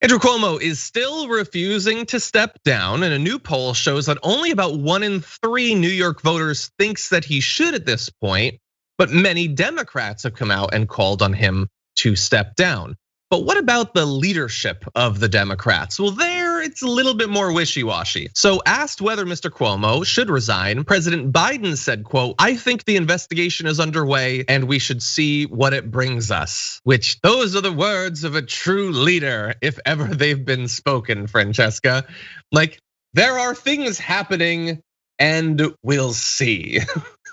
Andrew Cuomo is still refusing to step down, and a new poll shows that only about 1 in 3 New York voters thinks that he should at this point, but many Democrats have come out and called on him to step down. But what about the leadership of the Democrats? Well, there it's a little bit more wishy-washy. So asked whether Mr. Cuomo should resign, President Biden said, quote, "I think the investigation is underway and we should see what it brings us." Which those are the words of a true leader, if ever they've been spoken, Francesca. Like, there are things happening and we'll see.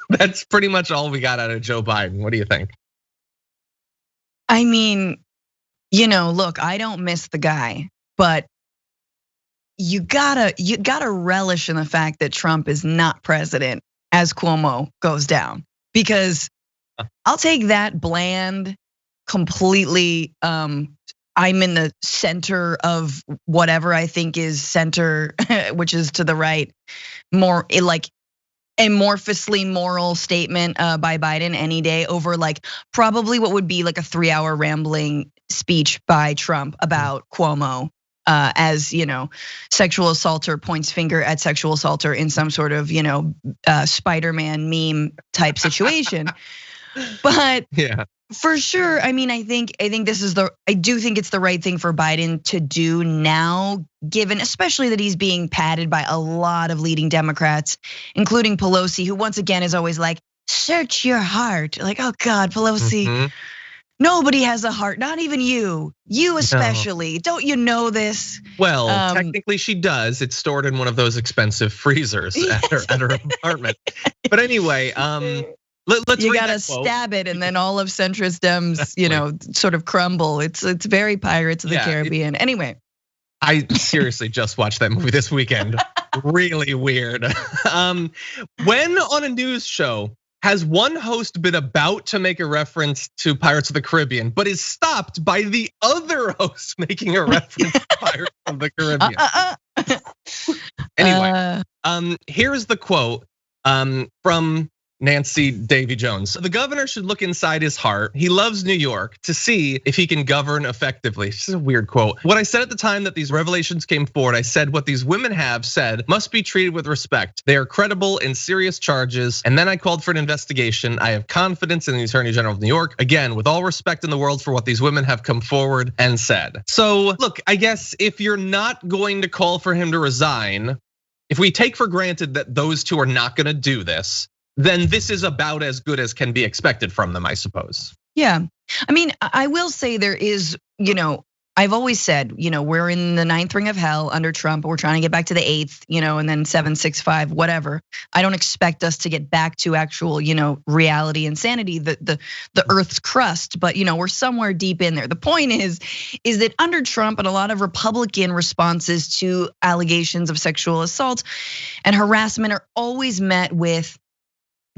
That's pretty much all we got out of Joe Biden. What do you think? I mean, look, I don't miss the guy, but you gotta relish in the fact that Trump is not president as Cuomo goes down, because I'll take that bland, completely. I'm in the center of whatever I think is center, which is to the right, more like amorphously moral statement by Biden any day over like probably what would be like a 3-hour rambling speech by Trump about Cuomo as sexual assaulter points finger at sexual assaulter in some sort of Spider-Man meme type situation. But yeah, for sure. I mean, I think I do think it's the right thing for Biden to do now, given especially that he's being padded by a lot of leading Democrats, including Pelosi, who once again is always like, search your heart. Like, oh God, Pelosi, nobody has a heart, not even you especially. No. Don't you know this? Well, technically she does. It's stored in one of those expensive freezers at her apartment. But anyway, let's you gotta stab it, and then all of centrist Dems, sort of crumble. It's very Pirates of the Caribbean. Anyway, I seriously just watched that movie this weekend. Really weird. When on a news show has one host been about to make a reference to Pirates of the Caribbean, but is stopped by the other host making a reference to Pirates of the Caribbean? Anyway, here's the quote from Nancy Davy-Jones. The governor should look inside his heart. He loves New York to see if he can govern effectively. This is a weird quote. What I said at the time that these revelations came forward, I said what these women have said must be treated with respect. They are credible in serious charges. And then I called for an investigation. I have confidence in the Attorney General of New York. Again, with all respect in the world for what these women have come forward and said. So look, I guess if you're not going to call for him to resign, if we take for granted that those two are not gonna do this, then this is about as good as can be expected from them, I suppose. Yeah, I mean, I will say there is, I've always said, we're in the 9th ring of hell under Trump. We're trying to get back to the 8th, and then 7, 6, 5, whatever. I don't expect us to get back to actual, reality and sanity, the Earth's crust. But we're somewhere deep in there. The point is that under Trump and a lot of Republican responses to allegations of sexual assault and harassment are always met with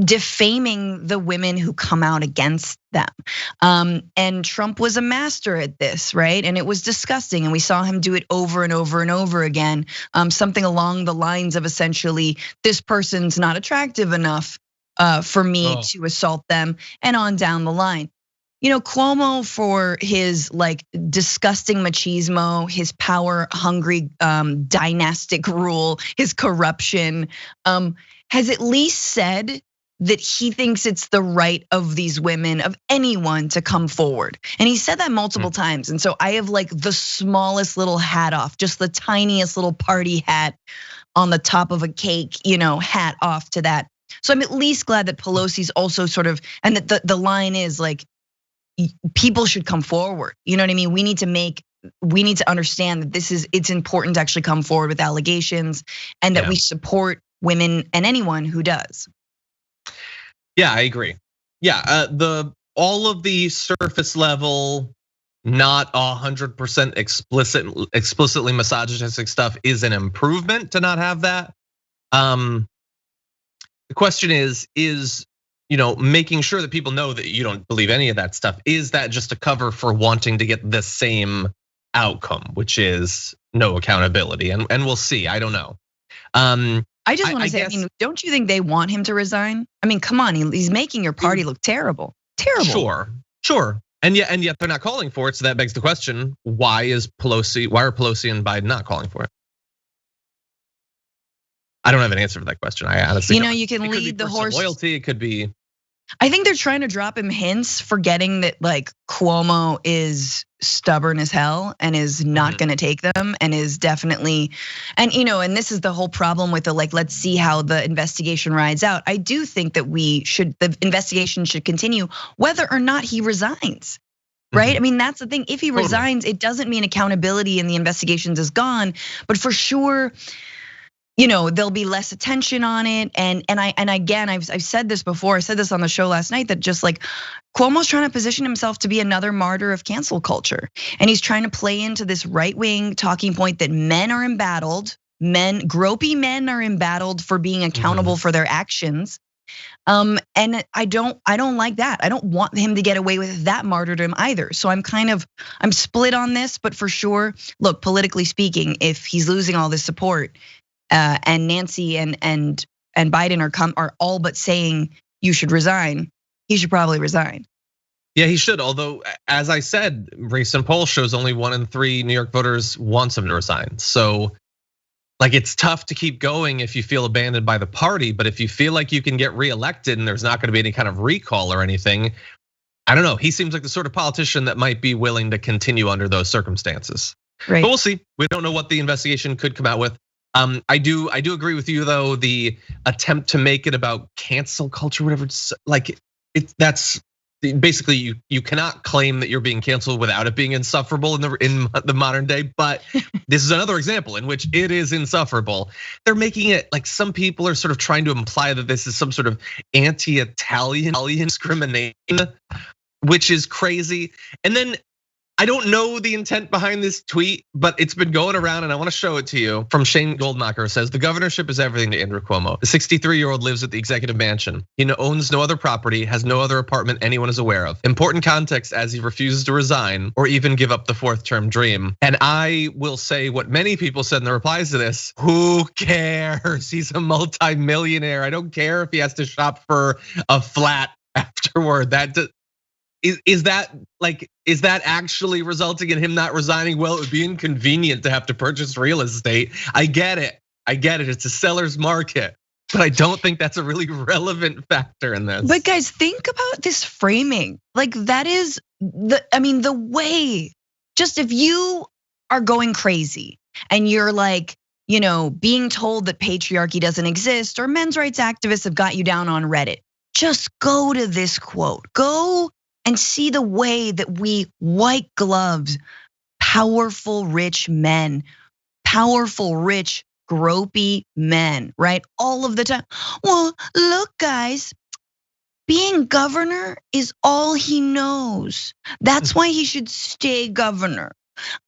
defaming the women who come out against them. And Trump was a master at this, right? And it was disgusting. And we saw him do it over and over and over again. Something along the lines of essentially, this person's not attractive enough for me to assault them, and on down the line. Cuomo, for his like disgusting machismo, his power hungry dynastic rule, his corruption, has at least said that he thinks it's the right of these women, of anyone, to come forward. And he said that multiple times. And so I have like the smallest little hat off, just the tiniest little party hat on the top of a cake, hat off to that. So I'm at least glad that Pelosi's also sort of, and that the line is like, people should come forward. You know what I mean? We need to understand that it's important to actually come forward with allegations, and that we support women and anyone who does. Yeah, I agree. Yeah, all of the surface level, not 100% explicitly misogynistic stuff is an improvement to not have that. The question is making sure that people know that you don't believe any of that stuff. Is that just a cover for wanting to get the same outcome, which is no accountability? And we'll see. I don't know. I just want to say, don't you think they want him to resign? I mean, come on, he's making your party look terrible. Terrible. Sure. And yet they're not calling for it. So that begs the question: why are Pelosi and Biden not calling for it? I don't have an answer for that question. I honestly, you can lead the horse. Loyalty. It could be. I think they're trying to drop him hints, forgetting that like Cuomo is stubborn as hell and is not going to take them, and is definitely, and this is the whole problem with the like, let's see how the investigation rides out. I do think that the investigation should continue whether or not he resigns. Right? I mean, that's the thing. If he resigns, it doesn't mean accountability in the investigations is gone, but for sure, there'll be less attention on it. And again, I've said this before. I said this on the show last night, that just like Cuomo's trying to position himself to be another martyr of cancel culture. And he's trying to play into this right-wing talking point that men are embattled, gropey men are embattled for being accountable for their actions. And I don't like that. I don't want him to get away with that martyrdom either. So I'm split on this, but for sure, look, politically speaking, if he's losing all this support, and Nancy and Biden are all but saying you should resign, he should probably resign. Yeah, he should. Although, as I said, recent poll shows only 1 in 3 New York voters wants him to resign. So, like, it's tough to keep going if you feel abandoned by the party. But if you feel like you can get reelected and there's not going to be any kind of recall or anything, I don't know. He seems like the sort of politician that might be willing to continue under those circumstances. Right. But we'll see. We don't know what the investigation could come out with. I do agree with you though. The attempt to make it about cancel culture, whatever. That's basically you cannot claim that you're being canceled without it being insufferable in the modern day. But this is another example in which it is insufferable. They're making it like some people are sort of trying to imply that this is some sort of anti-Italian discrimination, which is crazy. And then I don't know the intent behind this tweet, but it's been going around and I want to show it to you. From Shane Goldmacher, says the governorship is everything to Andrew Cuomo. The 63-year-old lives at the executive mansion. He owns no other property, has no other apartment anyone is aware of. Important context as he refuses to resign or even give up the 4th-term dream. And I will say what many people said in the replies to this: who cares? He's a multi-millionaire. I don't care if he has to shop for a flat afterward. Is that actually resulting in him not resigning? Well, it would be inconvenient to have to purchase real estate. I get it. It's a seller's market, but I don't think that's a really relevant factor in this. But guys, think about this framing. Like that is the way. Just if you are going crazy and you're like, being told that patriarchy doesn't exist or men's rights activists have got you down on Reddit, just go to this quote. Go and see the way that we white gloves powerful rich men, powerful rich gropey men, right? All of the time. Well, look guys, being governor is all he knows. That's why he should stay governor.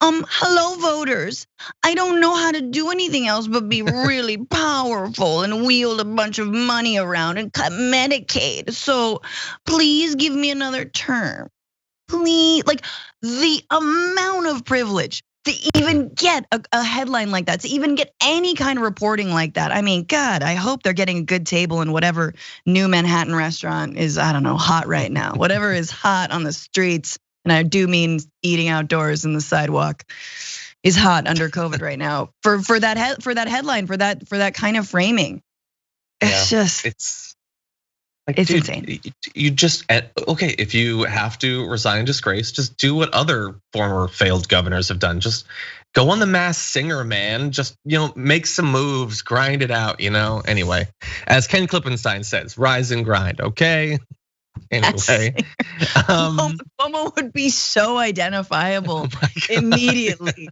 Hello voters, I don't know how to do anything else but be really powerful and wield a bunch of money around and cut Medicaid. So please give me another term. Please, like the amount of privilege to even get a headline like that, to even get any kind of reporting like that. I mean, God, I hope they're getting a good table in whatever new Manhattan restaurant is, I don't know, hot right now. Whatever is hot on the streets. And I do mean eating outdoors in the sidewalk is hot under COVID right now. For that headline, for that kind of framing, it's insane. You just okay. If you have to resign in disgrace, just do what other former failed governors have done. Just go on the Masked Singer, man. Just make some moves, grind it out. Anyway, as Ken Klippenstein says, rise and grind. Okay. Anyway, Cuomo would be so identifiable immediately.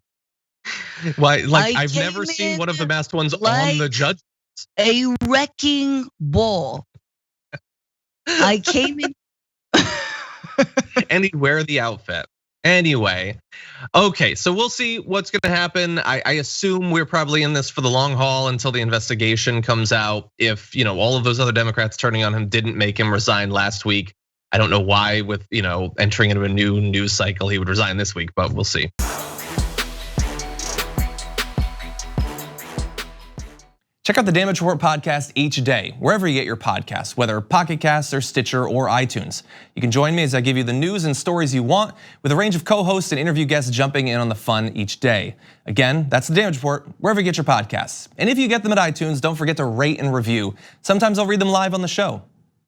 Why? Like I've never seen one of the masked ones on the judge. A wrecking ball. I came in, and he'd wear the outfit. Anyway, okay, so we'll see what's gonna happen. I assume we're probably in this for the long haul until the investigation comes out. If all of those other Democrats turning on him didn't make him resign last week, I don't know why with entering into a new news cycle he would resign this week, but we'll see. Check out the Damage Report podcast each day, wherever you get your podcasts, whether Pocket Casts or Stitcher or iTunes. You can join me as I give you the news and stories you want, with a range of co-hosts and interview guests jumping in on the fun each day. Again, that's the Damage Report, wherever you get your podcasts. And if you get them at iTunes, don't forget to rate and review. Sometimes I'll read them live on the show.